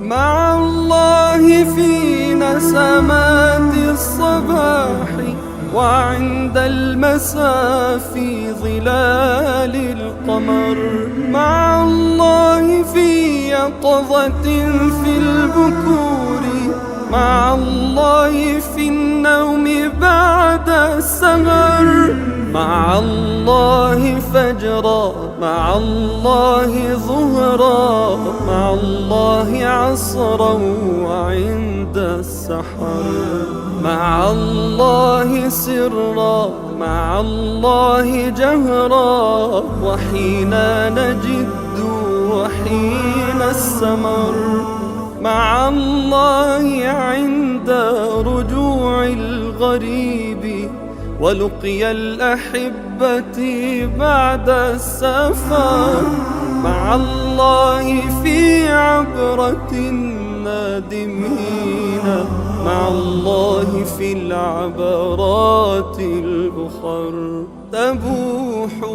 مع الله في نسمات الصباح وعند المساء في ظلال القمر، مع الله في يقظة في البكور، مع الله في النوم بعد السهر، مع الله فجرا، مع الله ظهرا، مع الله عصرا وعند السحر، مع الله سرا، مع الله جهرا، وحين نجد وحين السمر، مع الله عند رجوع الغريب ولقي الأحبة بعد السفر، مع الله في عبرة النادمين، مع الله في العبرات الأخر، تبوح